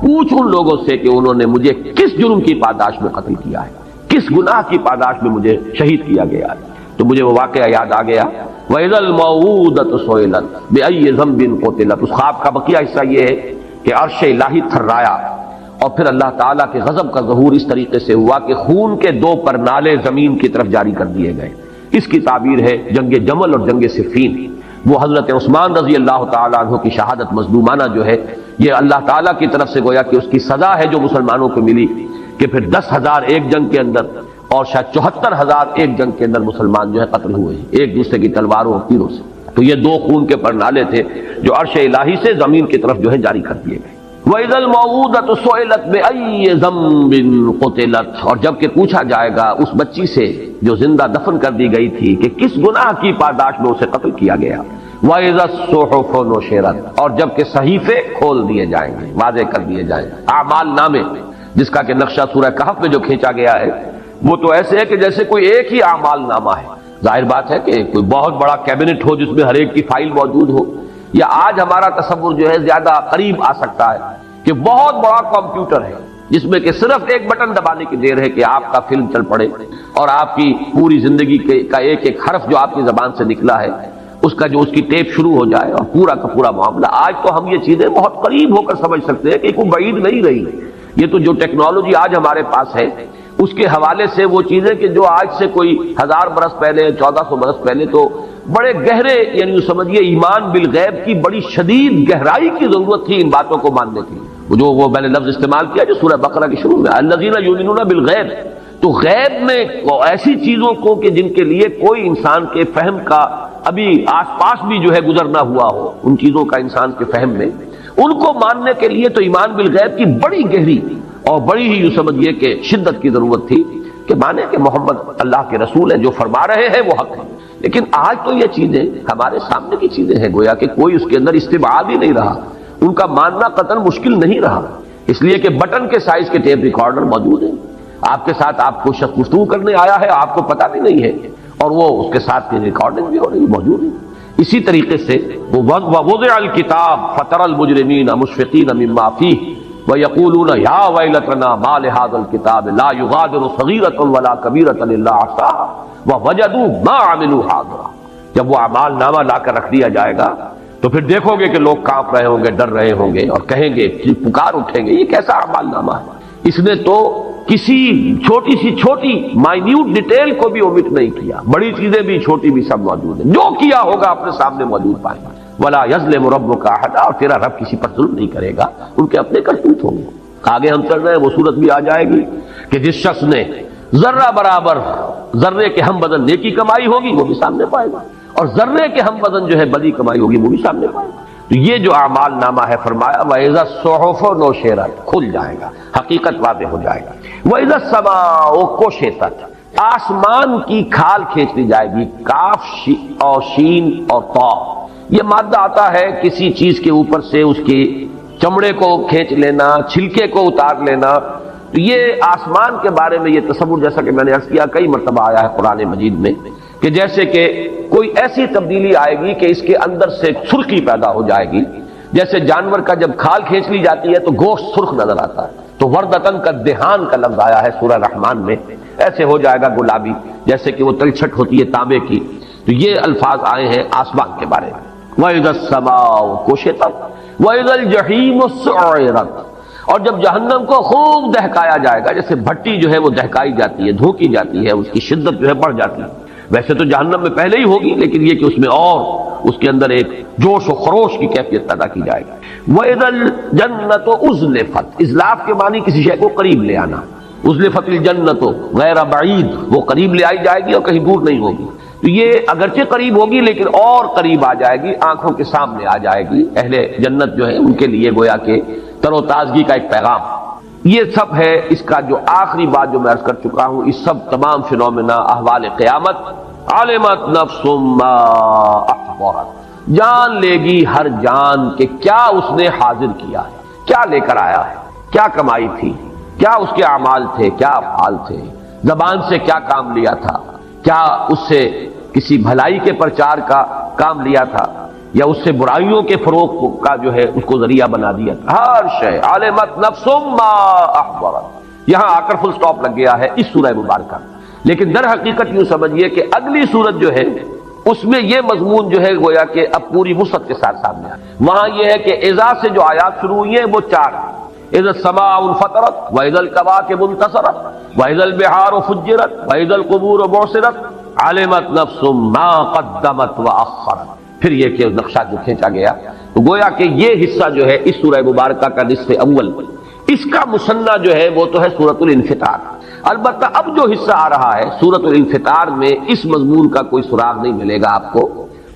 پوچھ ان لوگوں سے کہ انہوں نے مجھے کس جرم کی پاداش میں قتل کیا ہے، کس گناہ کی پاداش میں مجھے شہید کیا گیا ہے۔ تو مجھے وہ واقعہ یاد آ گیا، وَإِذَا الْمَوْءُودَةُ سُئِلَتْ بِأَيِّ ذَنبٍ قُتِلَتْ۔ اس خواب کا بقیہ حصہ یہ ہے کہ عرش الہی تھرایا، اور پھر اللہ تعالیٰ کے غضب کا ظہور اس طریقے سے ہوا کہ خون کے دو پرنالے زمین کی طرف جاری کر دیے گئے۔ اس کی تعبیر ہے جنگ جمل اور جنگ صفین۔ وہ حضرت عثمان رضی اللہ تعالیٰ عنہ کی شہادت مظلومانہ جو ہے، یہ اللہ تعالیٰ کی طرف سے گویا کہ اس کی سزا ہے جو مسلمانوں کو ملی، کہ پھر 10,000 ایک جنگ کے اندر اور شاید 74,000 ایک جنگ کے اندر مسلمان جو ہے قتل ہوئے ہیں ایک دوسرے کی تلواروں اور تیروں سے۔ تو یہ دو خون کے پرنالے تھے جو عرش الہی سے زمین کی طرف جو ہے جاری کر دیے گئے۔ وَإِذَا الْمَوْءُودَةُ سُئِلَتْ بِأَيِّ ذَنبٍ قُتِلَتْ، اور جب کہ پوچھا جائے گا اس بچی سے جو زندہ دفن کر دی گئی تھی کہ کس گناہ کی پاداش میں اسے قتل کیا گیا۔ وَإِذَا الصُّحُفُ نُشِرَتْ، اور جب کہ صحیفے کھول دیے جائیں گے، واضح کر دیے جائیں گے۔ اعمال نامے جس کا کہ نقشہ سورہ کہف میں جو کھینچا گیا ہے وہ تو ایسے ہے کہ جیسے کوئی ایک ہی اعمال نامہ ہے۔ ظاہر بات ہے کہ کوئی بہت بڑا کیبنٹ ہو جس میں ہر ایک کی فائل موجود ہو، یا آج ہمارا تصور جو ہے زیادہ قریب آ سکتا ہے کہ بہت بڑا کمپیوٹر ہے جس میں کہ صرف ایک بٹن دبانے کی دیر ہے کہ آپ کا فلم چل پڑے، اور آپ کی پوری زندگی کا ایک ایک حرف جو آپ کی زبان سے نکلا ہے اس کا جو اس کی ٹیپ شروع ہو جائے اور پورا کا پورا معاملہ۔ آج تو ہم یہ چیزیں بہت قریب ہو کر سمجھ سکتے ہیں کہ کوئی بعید نہیں رہی۔ یہ تو جو ٹیکنالوجی آج ہمارے پاس ہے اس کے حوالے سے وہ چیزیں کہ جو آج سے کوئی 1000 برس پہلے 1400 برس پہلے تو بڑے گہرے، یعنی سمجھیے ایمان بالغیب کی بڑی شدید گہرائی کی ضرورت تھی ان باتوں کو ماننے کی۔ جو وہ میں نے لفظ استعمال کیا جو سورہ بقرہ کے شروع میں الذین یؤمنون بالغیب، تو غیب میں ایسی چیزوں کو کہ جن کے لیے کوئی انسان کے فہم کا ابھی آس پاس بھی جو ہے گزرنا ہوا ہو، ان چیزوں کا انسان کے فہم میں ان کو ماننے کے لیے تو ایمان بالغیب کی بڑی گہری اور بڑی ہی یوں سمجھیے کہ شدت کی ضرورت تھی کہ مانے کہ محمد اللہ کے رسول ہے، جو فرما رہے ہیں وہ حق ہے۔ لیکن آج تو یہ چیزیں ہمارے سامنے کی چیزیں ہیں، گویا کہ کوئی اس کے اندر استبعاد ہی نہیں رہا، ان کا ماننا قطعاً مشکل نہیں رہا، اس لیے کہ بٹن کے سائز کے ٹیپ ریکارڈر موجود ہیں۔ آپ کے ساتھ آپ کو شخص گفتگو کرنے آیا ہے، آپ کو پتہ بھی نہیں ہے، اور وہ اس کے ساتھ ریکارڈنگ بھی ہو رہی موجود ہے۔ اسی طریقے سے وَوُضِعَ الْكِتَابُ فَتَرَى الْمُجْرِمِينَ مُشْفِقِينَ مِمَّا فِيهِ وَيَقُولُونَ يَا وَيْلَتَنَا مَا لِهَذَا الْكِتَابِ لَا يُغَادِرُ صَغِيرَةً وَلَا كَبِيرَةً إِلَّا أَحْصَاهَا وَوَجَدُوا مَا عَمِلُوا حَاضِرًا۔ جب وہ اعمال نامہ لا کر رکھ دیا جائے گا تو پھر دیکھو گے کہ لوگ کانپ رہے ہوں گے، ڈر رہے ہوں گے اور کہیں گے، پکار اٹھیں گے، یہ کیسا اعمال نامہ ہے؟ اس نے تو کسی چھوٹی سی چھوٹی مائنیوٹ ڈیٹیل کو بھی اومٹ نہیں کیا، بڑی چیزیں بھی چھوٹی بھی سب موجود ہیں، جو کیا ہوگا اپنے سامنے موجود پائے گا۔ ولا یظلم ربک احدا، اور تیرا رب کسی پر ظلم نہیں کرے گا، ان کے اپنے کرتوت ہوں گے۔ آگے ہم چل رہے ہیں، وہ صورت بھی آ جائے گی کہ جس شخص نے ذرہ برابر ذرے کے ہم وزن نیکی کمائی ہوگی وہ بھی سامنے پائے گا، اور ذرے کے ہم وزن جو ہے بدی کمائی ہوگی وہ بھی سامنے پائے گا۔ تو یہ جو اعمال نامہ ہے، فرمایا وَإِذَا الصُّحُفُ نُشِرَتْ، کھل جائے گا، حقیقت واضح ہو جائے گا۔ وَإِذَا السَّمَاءُ كُشِطَتْ، آسمان کی کھال کھینچ لی جائے گی، کاف اور شین اور طا، یہ مادہ آتا ہے کسی چیز کے اوپر سے اس کی چمڑے کو کھینچ لینا، چھلکے کو اتار لینا۔ تو یہ آسمان کے بارے میں یہ تصور، جیسا کہ میں نے عرض کیا، کئی مرتبہ آیا ہے قرآن مجید میں، کہ جیسے کہ کوئی ایسی تبدیلی آئے گی کہ اس کے اندر سے سرخی پیدا ہو جائے گی، جیسے جانور کا جب کھال کھینچ لی جاتی ہے تو گوشت سرخ نظر آتا ہے، تو وردتن کا دہان کا لفظ آیا ہے سورہ رحمان میں، ایسے ہو جائے گا گلابی، جیسے کہ وہ تلچھٹ ہوتی ہے تانبے کی۔ تو یہ الفاظ آئے ہیں آسمان کے بارے میں۔ وَإِذَا السَّمَاءُ كُشِطَتْ وَإِذَا الْجَحِيمُ سُعِّرَتْ، اور جب جہنم کو خوب دہکایا جائے گا، جیسے بھٹی جو ہے وہ دہکائی جاتی ہے، دھوکی جاتی ہے، اس کی شدت جو ہے بڑھ جاتی ہے، ویسے تو جہنم میں پہلے ہی ہوگی، لیکن یہ کہ اس میں اور اس کے اندر ایک جوش و خروش کی کیفیت پیدا کی جائے گی۔ وَإِذَا الْجَنَّةُ أُزْلِفَتْ، ازلاف کے معنی کسی شے کو قریب لے آنا، أُزْلِفَتِ الْجَنَّةُ غیر بعید، وہ قریب لے آئی جائے گی اور کہیں دور نہیں ہوگی۔ تو یہ اگرچہ قریب ہوگی لیکن اور قریب آ جائے گی، آنکھوں کے سامنے آ جائے گی۔ اہل جنت جو ہے ان کے لیے گویا کہ تر و تازگی کا ایک پیغام۔ یہ سب ہے اس کا جو آخری بات جو میں عرض کر چکا ہوں، اس سب تمام فنومنا احوال قیامت۔ علمت نفس ما احضرت، جان لے گی ہر جان کہ کیا اس نے حاضر کیا ہے، کیا لے کر آیا ہے، کیا کمائی تھی، کیا اس کے اعمال تھے، کیا افعال تھے، زبان سے کیا کام لیا تھا، کیا اس سے کسی بھلائی کے پرچار کا کام لیا تھا یا اس سے برائیوں کے فروغ کا جو ہے اس کو ذریعہ بنا دیا تھا۔ ہر شے علمت نفس ما احضرت، یہاں آ کر فل سٹاپ لگ گیا ہے اس سورہ مبارکہ، لیکن در حقیقت یوں سمجھیے کہ اگلی سورت جو ہے اس میں یہ مضمون جو ہے گویا کہ اب پوری وسعت کے ساتھ سامنے آیا۔ وہاں یہ ہے کہ اذا سے جو آیات شروع ہوئی ہیں وہ 4 ہیں، اذا السماء انفطرت واذا الكواكب انتصرت واذا البحار فجرت واذا القبور بعثرت علمت نفس ما قدمت واخرت۔ پھر یہ کہ نقشہ جو کھینچا گیا، تو گویا کہ یہ حصہ جو ہے اس سورہ مبارکہ کا نصف اول، اس کا مثنیٰ جو ہے وہ تو ہے سورۃ الانفطار۔ البتہ اب جو حصہ آ رہا ہے سورۃ الانفطار میں اس مضمون کا کوئی سراغ نہیں ملے گا آپ کو،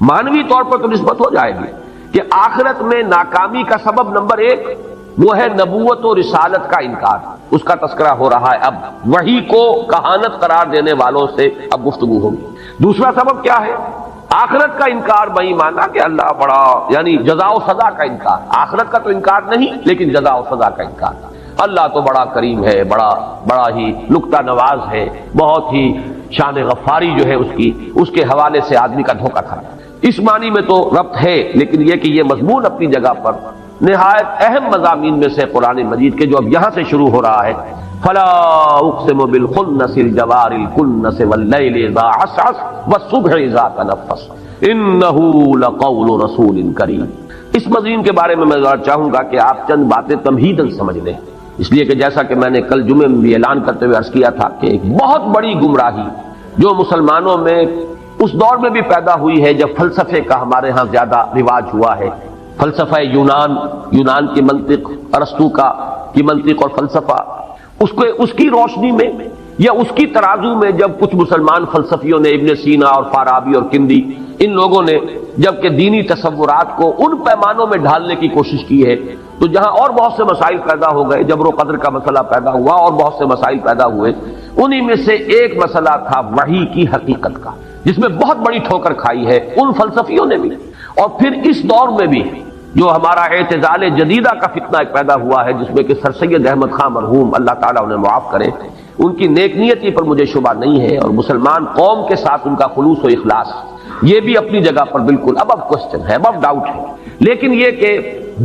معنوی طور پر تو نسبت ہو جائے گی کہ آخرت میں ناکامی کا سبب نمبر 1 وہ ہے نبوت و رسالت کا انکار، اس کا تذکرہ ہو رہا ہے۔ اب وحی کو کہانت قرار دینے والوں سے اب گفتگو ہوگی۔ دوسرا سبب کیا ہے؟ آخرت کا انکار بئی مانا کہ اللہ بڑا، یعنی جزا و سزا کا انکار، آخرت کا تو انکار نہیں لیکن جزا و سزا کا انکار۔ اللہ تو بڑا کریم ہے، بڑا ہی نکتہ نواز ہے، بہت ہی شان غفاری جو ہے اس کے حوالے سے آدمی کا دھوکہ کھاتا ہے، اس معنی میں تو ربط ہے، لیکن یہ کہ یہ مضمون اپنی جگہ پر نہایت اہم مضامین میں سے قرآن مجید کے جو اب یہاں سے شروع ہو رہا ہے، فلا اقسم بالخنس الجوار الکنس واللیل اذا عسعس والصبح اذا تنفس انه لقول رسول کریم۔ اس مضمون کے بارے میں میں ذرا چاہوں گا کہ آپ چند باتیں تمہیداً سمجھ لیں، اس لیے کہ جیسا کہ میں نے کل جمعے میں بھی اعلان کرتے ہوئے عرض کیا تھا کہ ایک بہت بڑی گمراہی جو مسلمانوں میں اس دور میں بھی پیدا ہوئی ہے جب فلسفے کا ہمارے ہاں زیادہ رواج ہوا ہے، فلسفہ یونان کی منطق، ارسطو کی منطق اور فلسفہ، اس کی روشنی میں یا اس کی ترازو میں جب کچھ مسلمان فلسفیوں نے، ابن سینا اور فارابی اور کندی، ان لوگوں نے جب کہ دینی تصورات کو ان پیمانوں میں ڈھالنے کی کوشش کی ہے، تو جہاں اور بہت سے مسائل پیدا ہو گئے، جبر و قدر کا مسئلہ پیدا ہوا اور بہت سے مسائل پیدا ہوئے، انہی میں سے ایک مسئلہ تھا وحی کی حقیقت کا، جس میں بہت بڑی ٹھوکر کھائی ہے ان فلسفیوں نے بھی۔ اور پھر اس دور میں بھی جو ہمارا اعتزال جدیدہ کا فتنہ ایک پیدا ہوا ہے، جس میں کہ سر سید احمد خان مرحوم اللہ تعالیٰ انہیں معاف کرے، ان کی نیک نیتی پر مجھے شبہ نہیں ہے، اور مسلمان قوم کے ساتھ ان کا خلوص و اخلاص یہ بھی اپنی جگہ پر بالکل اب کوشچن ہے، اب ڈاؤٹ ہے، لیکن یہ کہ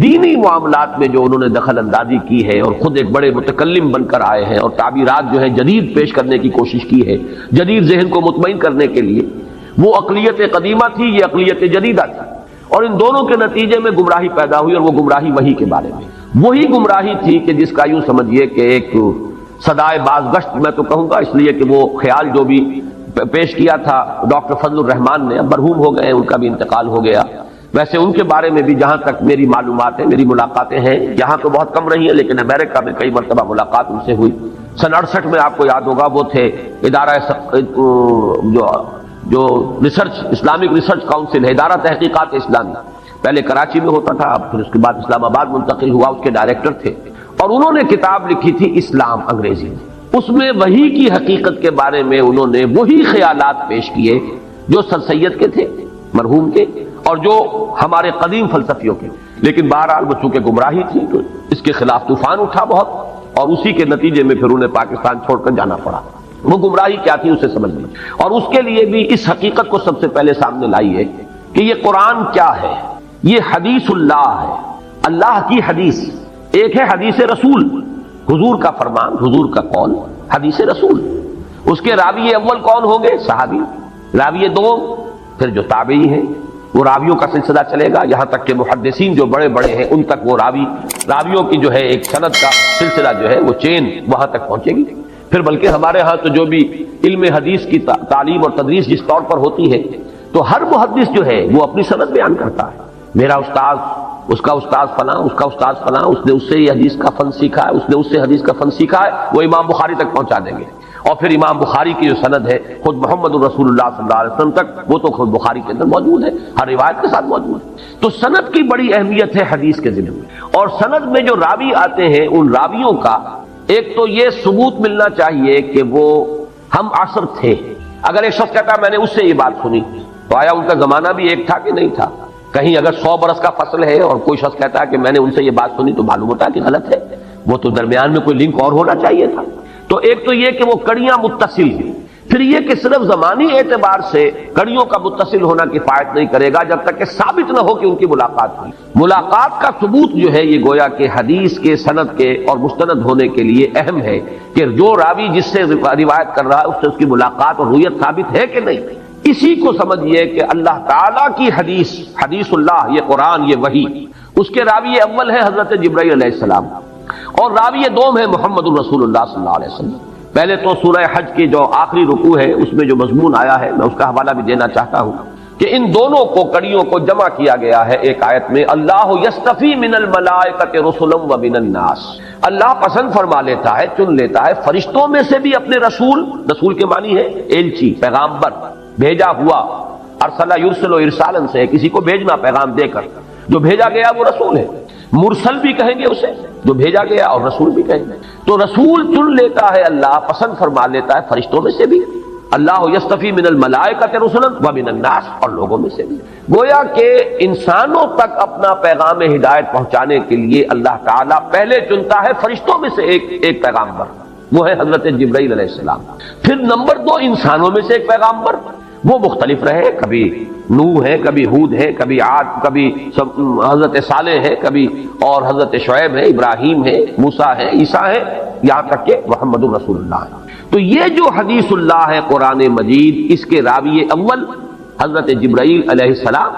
دینی معاملات میں جو انہوں نے دخل اندازی کی ہے اور خود ایک بڑے متکلم بن کر آئے ہیں اور تعبیرات جو ہے جدید پیش کرنے کی کوشش کی ہے جدید ذہن کو مطمئن کرنے کے لیے، وہ اقلیت قدیمہ تھی، یہ اقلیت جدیدہ تھی، اور ان دونوں کے نتیجے میں گمراہی پیدا ہوئی، اور وہ گمراہی وحی کے بارے میں، وہی گمراہی تھی کہ جس کا یوں سمجھیے کہ ایک صدائے بازگشت میں تو کہوں گا، اس لیے کہ وہ خیال جو بھی پیش کیا تھا ڈاکٹر فضل الرحمان نے، اب مرحوم ہو گئے ہیں، ان کا بھی انتقال ہو گیا۔ ویسے ان کے بارے میں بھی جہاں تک میری معلومات ہیں، میری ملاقاتیں ہیں، یہاں تو بہت کم رہی ہیں لیکن امریکہ میں کئی مرتبہ ملاقات ان سے ہوئی۔ سن 68 میں آپ کو یاد ہوگا وہ تھے ادارہ جو ریسرچ، اسلامک ریسرچ کاؤنسل ہے، ادارہ تحقیقات اسلامی، پہلے کراچی میں ہوتا تھا، اب پھر اس کے بعد اسلام آباد منتقل ہوا، اس کے ڈائریکٹر تھے، اور انہوں نے کتاب لکھی تھی اسلام انگریزی میں۔ اس میں وحی کی حقیقت کے بارے میں انہوں نے وہی خیالات پیش کیے جو سر سید کے تھے مرحوم کے، اور جو ہمارے قدیم فلسفیوں کے، لیکن بہرحال وہ چونکہ گمراہی تھی تو اس کے خلاف طوفان اٹھا بہت، اور اسی کے نتیجے میں پھر انہیں پاکستان چھوڑ کر جانا پڑا۔ وہ گمراہی کیا تھی اسے سمجھ لیں، اور اس کے لیے بھی اس حقیقت کو سب سے پہلے سامنے لائی ہے کہ یہ قرآن کیا ہے، یہ حدیث اللہ ہے، اللہ کی حدیث۔ ایک ہے حدیث رسول، حضور کا فرمان، حضور کا قول، حدیث رسول۔ اس کے راوی اول کون ہوں گے؟ صحابی۔ راوی دوم پھر جو تابعی ہیں، وہ راویوں کا سلسلہ چلے گا یہاں تک کہ محدثین جو بڑے بڑے ہیں ان تک وہ راویوں کی جو ہے ایک سند کا سلسلہ جو ہے وہ چین وہاں تک پہنچے گی۔ پھر بلکہ ہمارے ہاں تو جو بھی علم حدیث کی تعلیم اور تدریس جس طور پر ہوتی ہے تو ہر محدث جو ہے وہ اپنی سند بیان کرتا ہے، میرا استاذ، اس کا استاذ فلاں، اس کا استاذ فلاں، اس نے اس سے یہ حدیث کا فن سیکھا ہے، اس نے اس سے حدیث کا فن سیکھا ہے، وہ امام بخاری تک پہنچا دیں گے، اور پھر امام بخاری کی جو سند ہے خود محمد الرسول اللہ صلی اللہ علیہ وسلم تک، وہ تو خود بخاری کے اندر موجود ہے، ہر روایت کے ساتھ موجود ہے۔ تو سند کی بڑی اہمیت ہے حدیث کے ذمہ میں، اور سند میں جو راوی آتے ہیں ان راویوں کا ایک تو یہ ثبوت ملنا چاہیے کہ وہ ہم عصر تھے۔ اگر ایک شخص کہتا ہے میں نے اس سے یہ بات سنی تو آیا ان کا زمانہ بھی ایک تھا کہ نہیں تھا؟ کہیں اگر 100 برس کا فصل ہے اور کوئی شخص کہتا ہے کہ میں نے ان سے یہ بات سنی تو معلوم ہوتا ہے کہ غلط ہے، وہ تو درمیان میں کوئی لنک اور ہونا چاہیے تھا۔ تو ایک تو یہ کہ وہ کڑیاں متصل ہیں، پھر یہ کہ صرف زمانی اعتبار سے کڑیوں کا متصل ہونا کفایت نہیں کرے گا جب تک کہ ثابت نہ ہو کہ ان کی ملاقات ہوئی۔ ملاقات کا ثبوت جو ہے یہ گویا کہ حدیث کے سند کے اور مستند ہونے کے لیے اہم ہے کہ جو راوی جس سے روایت کر رہا ہے اس سے اس کی ملاقات اور رویت ثابت ہے کہ نہیں۔ اسی کو سمجھیے کہ اللہ تعالیٰ کی حدیث، حدیث اللہ، یہ قرآن، یہ وحی، اس کے راوی اول ہے حضرت جبرائیل علیہ السلام، اور راوی دوم ہے محمد الرسول اللہ صلی اللہ علیہ وسلم۔ پہلے تو سورہ حج کی جو آخری رکوع ہے اس میں جو مضمون آیا ہے میں اس کا حوالہ بھی دینا چاہتا ہوں کہ ان دونوں کو کڑیوں کو جمع کیا گیا ہے ایک آیت میں، اللہ یستفی من الملائکۃ رسلا ومن الناس، اللہ پسند فرما لیتا ہے، چن لیتا ہے فرشتوں میں سے بھی اپنے رسول، رسول کے معنی ہے ایلچی، پیغامبر، بھیجا ہوا، ارسل یرسل ارسالا سے کسی کو بھیجنا پیغام دے کر، جو بھیجا گیا وہ رسول ہے، مرسل بھی کہیں گے اسے جو بھیجا گیا، اور رسول بھی کہیں گے۔ تو رسول چن لیتا ہے اللہ، پسند فرما لیتا ہے فرشتوں میں سے بھی، اللہ یستفی من الملائکۃ رسلا ومن الناس، اور لوگوں میں سے بھی۔ گویا کہ انسانوں تک اپنا پیغام ہدایت پہنچانے کے لیے اللہ تعالیٰ پہلے چنتا ہے فرشتوں میں سے ایک پیغامبر، وہ ہے حضرت جبرائیل علیہ السلام۔ پھر نمبر 2 انسانوں میں سے ایک پیغامبر، وہ مختلف رہے، کبھی نوح ہے، کبھی ہود ہے، کبھی عاد، کبھی حضرت صالح ہے، کبھی اور حضرت شعیب ہے، ابراہیم ہے، موسیٰ ہے، عیسیٰ ہے، یہاں تک کہ محمد الرسول اللہ ہے۔ تو یہ جو حدیث اللہ ہے قرآن مجید، اس کے راوی اول حضرت جبرائیل علیہ السلام،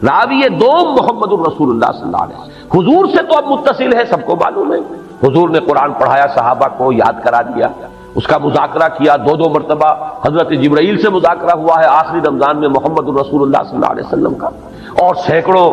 راوی دوم محمد الرسول اللہ صلی اللہ علیہ وسلم۔ حضور سے تو اب متصل ہے، سب کو معلوم ہے، حضور نے قرآن پڑھایا، صحابہ کو یاد کرا دیا، اس کا مذاکرہ کیا، 2 مرتبہ حضرت جبرائیل سے مذاکرہ ہوا ہے آخری رمضان میں محمد الرسول اللہ صلی اللہ علیہ وسلم کا، اور سینکڑوں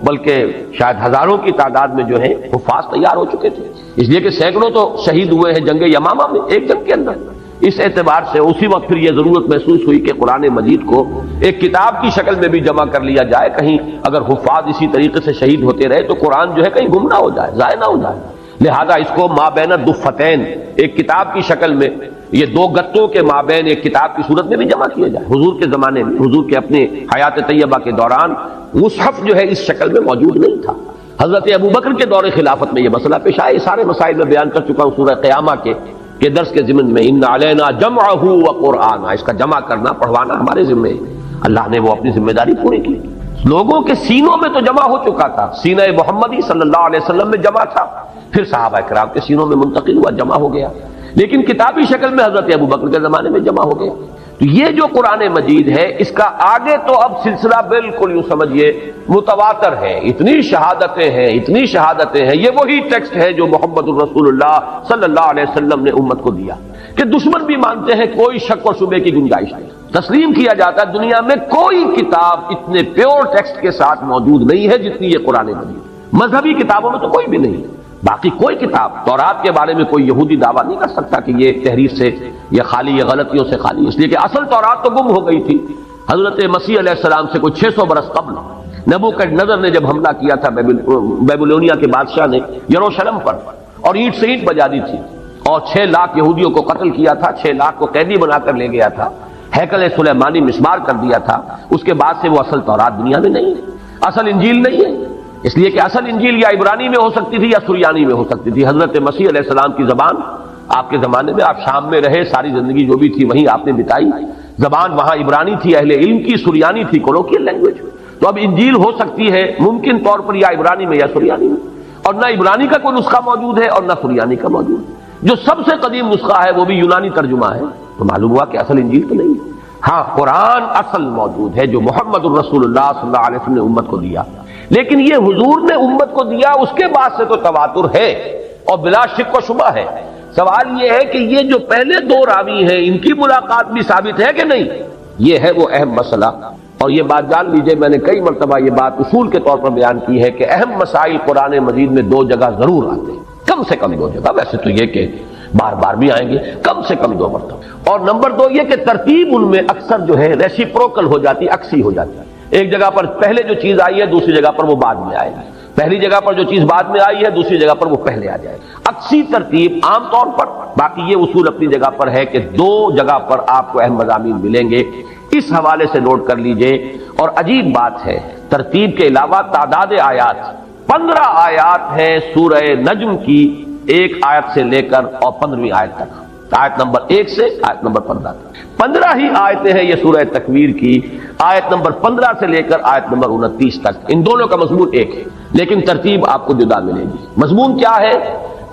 بلکہ شاید ہزاروں کی تعداد میں جو ہے حفاظ تیار ہو چکے تھے، اس لیے کہ سینکڑوں تو شہید ہوئے ہیں جنگ یمامہ میں، ایک جنگ کے اندر۔ اس اعتبار سے اسی وقت پھر یہ ضرورت محسوس ہوئی کہ قرآن مجید کو ایک کتاب کی شکل میں بھی جمع کر لیا جائے، کہیں اگر حفاظ اسی طریقے سے شہید ہوتے رہے تو قرآن جو ہے کہیں گم نہ ہو جائے، ضائع نہ ہو جائے، لہذا اس کو مابین الدفتین، ایک کتاب کی شکل میں، یہ 2 گتوں کے مابین ایک کتاب کی صورت میں بھی جمع کیا جائے۔ حضور کے زمانے میں، حضور کے اپنے حیات طیبہ کے دوران مصحف جو ہے اس شکل میں موجود نہیں تھا۔ حضرت ابوبکر کے دور خلافت میں یہ مسئلہ پیش آیا، یہ سارے مسائل میں بیان کر چکا ہوں سورہ قیامہ کے درس کے ضمن میں، ان علینا جمعہ وقرآن، اس کا جمع کرنا، پڑھوانا ہمارے ذمہ ہے۔ اللہ نے وہ اپنی ذمہ داری پوری کی، لوگوں کے سینوں میں تو جمع ہو چکا تھا، سینہ محمدی صلی اللہ علیہ وسلم میں جمع تھا، پھر صحابہ کرام کے سینوں میں منتقل ہوا، جمع ہو گیا، لیکن کتابی شکل میں حضرت ابوبکر کے زمانے میں جمع ہو گیا۔ تو یہ جو قرآن مجید ہے اس کا آگے تو اب سلسلہ بالکل یوں سمجھیے متواتر ہے، اتنی شہادتیں ہیں، یہ وہی ٹیکسٹ ہے جو محمد الرسول اللہ صلی اللہ علیہ وسلم نے امت کو دیا کہ دشمن بھی مانتے ہیں، کوئی شک و شبے کی گنجائش نہیں، تسلیم کیا جاتا ہے۔ دنیا میں کوئی کتاب اتنے پیور ٹیکسٹ کے ساتھ موجود نہیں ہے جتنی یہ قرآن مجید، مذہبی کتابوں میں تو کوئی بھی نہیں، باقی کوئی کتاب تورات کے بارے میں کوئی یہودی دعویٰ نہیں کر سکتا کہ یہ تحریف سے یہ خالی، یہ غلطیوں سے خالی، اس لیے کہ اصل تورات تو گم ہو گئی تھی حضرت مسیح علیہ السلام سے کوئی 600 برس قبل۔ نبوکدنضر نے جب حملہ کیا تھا بیبلونیا کے بادشاہ نے یروشلم پر، اور اینٹ سے اینٹ بجا دی تھی، اور 6 لاکھ یہودیوں کو قتل کیا تھا، 6 لاکھ کو قیدی بنا کر لے گیا تھا، ہیکل سلیمانی مسمار کر دیا تھا، اس کے بعد سے وہ اصل تورات دنیا میں نہیں ہے، اصل انجیل نہیں ہے، اس لیے کہ اصل انجیل یا عبرانی میں ہو سکتی تھی یا سریانی میں ہو سکتی تھی۔ حضرت مسیح علیہ السلام کی زبان آپ کے زمانے میں، آپ شام میں رہے، ساری زندگی جو بھی تھی وہیں آپ نے بتائی، زبان وہاں عبرانی تھی، اہل علم کی، سریانی تھی، کولوکیل لینگویج۔ تو اب انجیل ہو سکتی ہے ممکن طور پر یا عبرانی میں یا سریانی میں، اور نہ عبرانی کا کوئی نسخہ موجود ہے اور نہ سریانی کا موجود ہے، جو سب سے قدیم نسخہ ہے وہ بھی یونانی ترجمہ ہے، تو معلوم ہوا کہ اصل انجیل تو نہیں ہے۔ ہاں قرآن اصل موجود ہے جو محمد الرسول اللہ صلی اللہ علیہ وسلم نے امت کو دیا، لیکن یہ حضور نے امت کو دیا اس کے بعد سے تو تواتر ہے اور بلا شک و شبہ ہے۔ سوال یہ ہے کہ یہ جو پہلے 2 راوی ہیں ان کی ملاقات بھی ثابت ہے کہ نہیں، یہ ہے وہ اہم مسئلہ۔ اور یہ بات جان لیجئے، میں نے کئی مرتبہ یہ بات اصول کے طور پر بیان کی ہے کہ اہم مسائل قرآن مجید میں 2 جگہ ضرور آتے ہیں، کم سے کم 2 جگہ، ویسے تو یہ کہ بار بار بھی آئیں گے، کم سے کم 2 مرتبہ۔ اور نمبر 2 یہ کہ ترتیب ان میں اکثر جو ہے ریسیپروکل ہو جاتی، عکسی ہو جاتی ہے، ایک جگہ پر پہلے جو چیز آئی ہے دوسری جگہ پر وہ بعد میں آئے گی، پہلی جگہ پر جو چیز بعد میں آئی ہے دوسری جگہ پر وہ پہلے آ جائے گی، عکسی ترتیب عام طور پر۔ باقی یہ اصول اپنی جگہ پر ہے کہ 2 جگہ پر آپ کو اہم مضامین ملیں گے، اس حوالے سے نوٹ کر لیجئے۔ اور عجیب بات ہے، ترتیب کے علاوہ تعداد آیات 15 آیات ہیں سورہ نجم کی، 1 آیت سے لے کر اور 15ویں آیت تک، آیت نمبر 1 سے آیت نمبر 15 تک 15 ہی آیتیں ہیں یہ سورہ تکویر کی، آیت نمبر 15 سے لے کر آیت نمبر 29 تک، ان دونوں کا مضمون ایک ہے لیکن ترتیب آپ کو جدا ملے گی۔ مضمون کیا ہے؟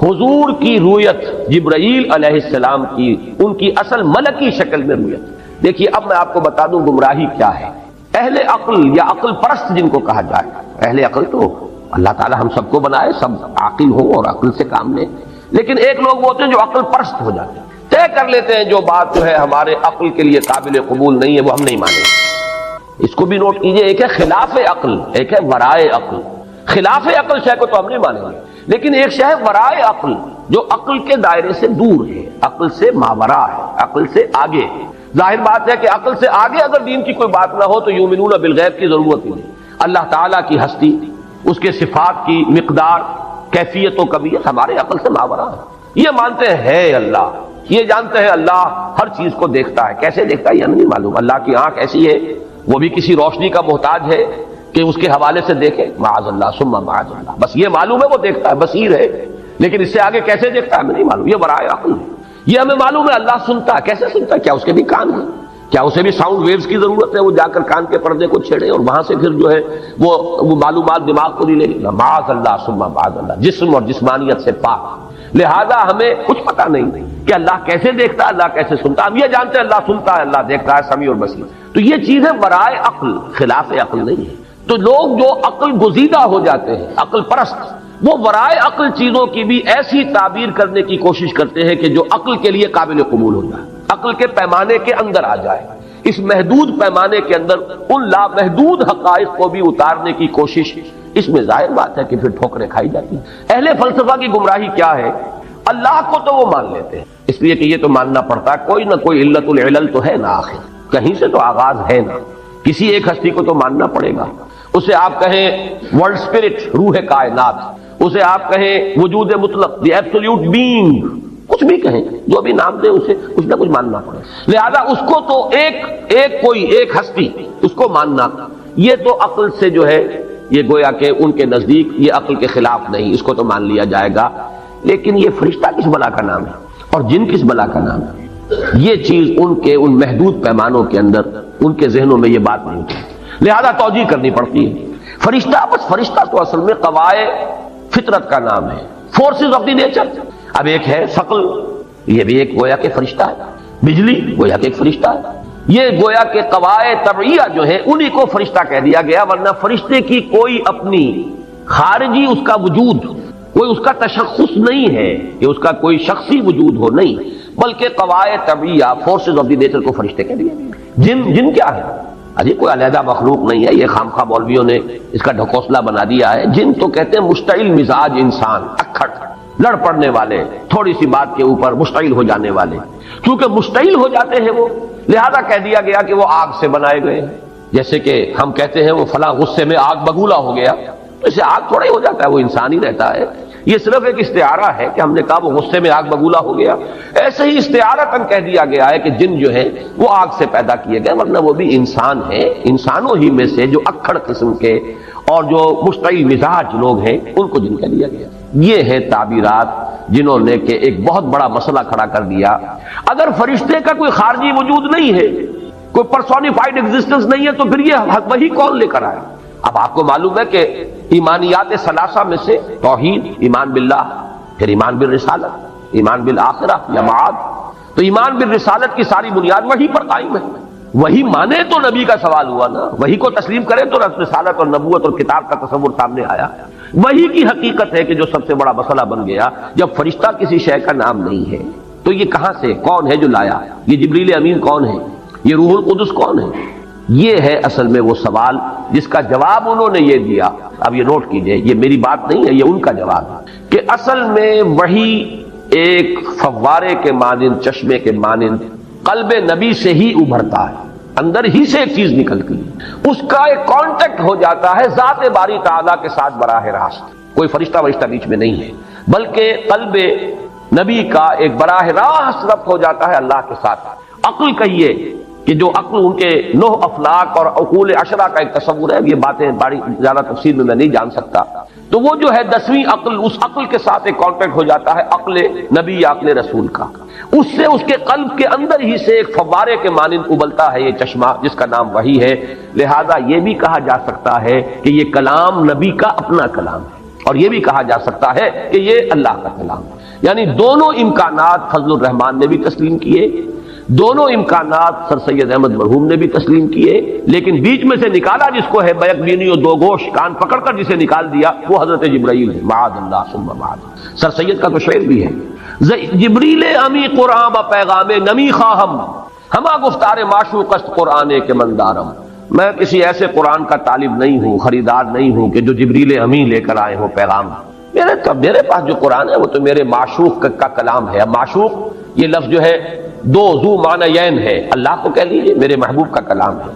حضور کی رویت، جبرائیل علیہ السلام کی، ان کی اصل ملکی شکل میں رویت۔ دیکھیے اب میں آپ کو بتا دوں گمراہی کیا ہے۔ اہل عقل یا عقل پرست جن کو کہا جائے، اہل عقل تو اللہ تعالی ہم سب کو بنائے، سب عاقل ہوں اور عقل سے کام لیں، لیکن ایک لوگ وہ ہوتے ہیں جو عقل پرست ہو جاتے ہیں، طے کر لیتے ہیں جو بات جو ہے ہمارے عقل کے لیے قابل قبول نہیں ہے وہ ہم نہیں مانیں گے۔ اس کو بھی نوٹ کیجئے، ایک ہے خلاف عقل، ایک ہے ورائے عقل۔ خلاف عقل شے کو تو ہم نہیں مانیں گے، لیکن ایک شے ہے ورائے عقل جو عقل کے دائرے سے دور ہے، عقل سے ماورا ہے، عقل سے آگے ہے۔ ظاہر بات ہے کہ عقل سے آگے اگر دین کی کوئی بات نہ ہو تو یؤمنون بالغیب کی ضرورت ہی نہیں۔ اللہ تعالیٰ کی ہستی، اس کے صفات کی مقدار، کیفیت و کمیت ہمارے عقل سے ماورا ہے۔ یہ مانتے ہیں اللہ، یہ جانتے ہیں اللہ ہر چیز کو دیکھتا ہے، کیسے دیکھتا ہے یہ ہمیں نہیں معلوم۔ اللہ کی آنکھ ایسی ہے، وہ بھی کسی روشنی کا محتاج ہے کہ اس کے حوالے سے دیکھے، معاذ اللہ ثم معاذ اللہ، بس یہ معلوم ہے وہ دیکھتا ہے، بصیر ہے، لیکن اس سے آگے کیسے دیکھتا ہے ہمیں نہیں معلوم، یہ ورائے عقل ہے۔ یہ ہمیں معلوم ہے اللہ سنتا ہے، کیسے سنتا ہے؟ کیا اس کے بھی کان ہیں؟ کیا اسے بھی ساؤنڈ ویوز کی ضرورت ہے؟ وہ جا کر کان کے پردے کو چھیڑے اور وہاں سے پھر جو ہے وہ معلومات دماغ کو نہیں لے، معاذ اللہ ثم معاذ اللہ، جسم اور جسمانیت سے پاک۔ لہذا ہمیں کچھ پتہ نہیں کہ اللہ کیسے دیکھتا ہے، اللہ کیسے سنتا ہے، ہم یہ جانتے ہیں اللہ سنتا ہے، اللہ دیکھتا ہے، سمیع اور بصیر۔ تو یہ چیز ہے ورائے عقل، خلاف عقل نہیں ہے۔ تو لوگ جو عقل گزیدہ ہو جاتے ہیں، عقل پرست، وہ ورائے عقل چیزوں کی بھی ایسی تعبیر کرنے کی کوشش کرتے ہیں کہ جو عقل کے لیے قابل قبول ہو جائے، عقل کے پیمانے کے اندر آ جائے۔ اس محدود پیمانے کے اندر ان لامحدود حقائق کو بھی اتارنے کی کوشش، اس میں ظاہر بات ہے کہ پھر ٹھوکریں کھائی جاتی ہیں۔ اہل فلسفہ کی گمراہی کیا ہے؟ اللہ کو تو وہ مان لیتے ہیں، اس لیے کہ یہ تو ماننا پڑتا ہے، کوئی نہ کوئی علت العلل تو ہے نا، آخر کہیں سے تو آغاز ہے نا، کسی ایک ہستی کو تو ماننا پڑے گا۔ اسے آپ کہیں ورلڈ اسپرٹ، روح کائنات، اسے آپ کہیں وجود مطلق، دی ایبسولوٹ بینگ، کچھ بھی کہیں، جو بھی نام دیں اسے کچھ نہ کچھ ماننا پڑے۔ لہذا اس کو تو ایک ہستی، اس کو ماننا، یہ تو عقل سے جو ہے یہ گویا کہ ان کے نزدیک یہ عقل کے خلاف نہیں، اس کو تو مان لیا جائے گا۔ لیکن یہ فرشتہ کس بلا کا نام ہے اور جن کس بلا کا نام ہے؟ یہ چیز ان محدود پیمانوں کے اندر ان کے ذہنوں میں یہ بات نہیں ہوتی، لہذا توجیہ کرنی پڑتی ہے۔ فرشتہ، بس فرشتہ تو اصل میں قوائے فطرت کا نام ہے، فورسز آف دی نیچر۔ اب ایک ہے ثقل، یہ بھی ایک گویا کہ فرشتہ ہے، بجلی گویا کہ ایک فرشتہ ہے، یہ گویا کہ قواعد طبعیہ جو ہے انہی کو فرشتہ کہہ دیا گیا، ورنہ فرشتے کی کوئی اپنی خارجی اس کا وجود، کوئی اس کا تشخص نہیں ہے کہ اس کا کوئی شخصی وجود ہو، نہیں، بلکہ قواعد طبعیہ، فورسز آف دی نیچر کو فرشتے کہہ دیا گیا۔ جن کیا ہے؟ اجی کوئی علیحدہ مخلوق نہیں ہے، یہ خامخواہ مولویوں نے اس کا ڈھکوسلا بنا دیا ہے۔ جن تو کہتے ہیں مشتعل مزاج انسان، اکھڑ، لڑ پڑنے والے، تھوڑی سی بات کے اوپر مشتعل ہو جانے والے، کیونکہ مشتعل ہو جاتے ہیں وہ، لہذا کہہ دیا گیا کہ وہ آگ سے بنائے گئے ہیں۔ جیسے کہ ہم کہتے ہیں وہ فلاں غصے میں آگ بگولا ہو گیا، اسے آگ تھوڑا ہی ہو جاتا ہے، وہ انسان ہی رہتا ہے۔ یہ صرف ایک استعارہ ہے کہ ہم نے کہا وہ غصے میں آگ بگولا ہو گیا، ایسے ہی استعارتاً کہہ دیا گیا ہے کہ جن جو ہے وہ آگ سے پیدا کیے گئے، ورنہ وہ بھی انسان ہیں، انسانوں ہی میں سے جو اکھڑ قسم کے اور جو مشتعل مزاج لوگ ہیں ان کو جن کہہ دیا گیا۔ یہ ہے تعبیرات جنہوں نے کہ ایک بہت بڑا مسئلہ کھڑا کر دیا۔ اگر فرشتے کا کوئی خارجی وجود نہیں ہے، کوئی پرسونیفائڈ ایگزسٹنس نہیں ہے، تو پھر یہ وہی کون لے کر آئے؟ اب آپ کو معلوم ہے کہ ایمانیات ثلاثہ میں سے توحید، ایمان باللہ، پھر ایمان بالرسالت، ایمان بالآخرہ یا معاد، تو ایمان بالرسالت کی ساری بنیاد وہی پر قائم ہے۔ وہی مانے تو نبی کا سوال ہوا نا، وہی کو تسلیم کرے تو رسالت اور نبوت اور کتاب کا تصور سامنے آیا۔ وہی کی حقیقت ہے کہ جو سب سے بڑا مسئلہ بن گیا۔ جب فرشتہ کسی شے کا نام نہیں ہے تو یہ کہاں سے، کون ہے جو لایا؟ یہ جبریل امین کون ہے؟ یہ روح القدس کون ہے؟ یہ ہے اصل میں وہ سوال جس کا جواب انہوں نے یہ دیا۔ اب یہ نوٹ کیجئے، یہ میری بات نہیں ہے، یہ ان کا جواب ہے کہ اصل میں وہی ایک فوارے کے مانند، چشمے کے مانند قلب نبی سے ہی ابھرتا ہے، اندر ہی سے ایک چیز نکلتی ہے، اس کا ایک کانٹیکٹ ہو جاتا ہے ذات باری تعالیٰ کے ساتھ براہ راست۔ کوئی فرشتہ بیچ میں نہیں ہے، بلکہ قلب نبی کا ایک براہ راست ربط ہو جاتا ہے اللہ کے ساتھ۔ عقل کہیے کہ جو عقل ان کے 9 افلاک اور عقول عشرہ کا ایک تصور ہے، یہ باتیں بڑی زیادہ تفصیل میں نہیں جان سکتا، تو وہ جو ہے 10ویں عقل، اس عقل کے ساتھ ایک کانٹیکٹ ہو جاتا ہے عقل نبی یا عقل رسول کا، اس سے اس کے قلب کے اندر ہی سے ایک فوارے کے مانند ابلتا ہے یہ چشمہ جس کا نام وحی ہے۔ لہذا یہ بھی کہا جا سکتا ہے کہ یہ کلام نبی کا اپنا کلام ہے، اور یہ بھی کہا جا سکتا ہے کہ یہ اللہ کا کلام ہے۔ یعنی دونوں امکانات فضل الرحمان نے بھی تسلیم کیے، دونوں امکانات سر سید احمد مرحوم نے بھی تسلیم کیے، لیکن بیچ میں سے نکالا جس کو ہے بیک بینی اور دو گوش، کان پکڑ کر جسے نکال دیا، وہ حضرت جبرائیل ہے، معاذ اللہ ثم معاذ۔ سر سید کا تو شعر بھی ہے، جبریل امی قرآن با پیغام نمی خواہم، ہما گفتار معشوق است قرآن کے مندارم۔ میں کسی ایسے قرآن کا طالب نہیں ہوں، خریدار نہیں ہوں کہ جو جبریل امی لے کر آئے ہوں پیغام۔ میرے پاس جو قرآن ہے وہ تو میرے معشوق کا کلام ہے۔ معشوق یہ لفظ جو ہے دو ذو معنیین ہے، اللہ کو کہہ لیجیے، میرے محبوب کا کلام ہے۔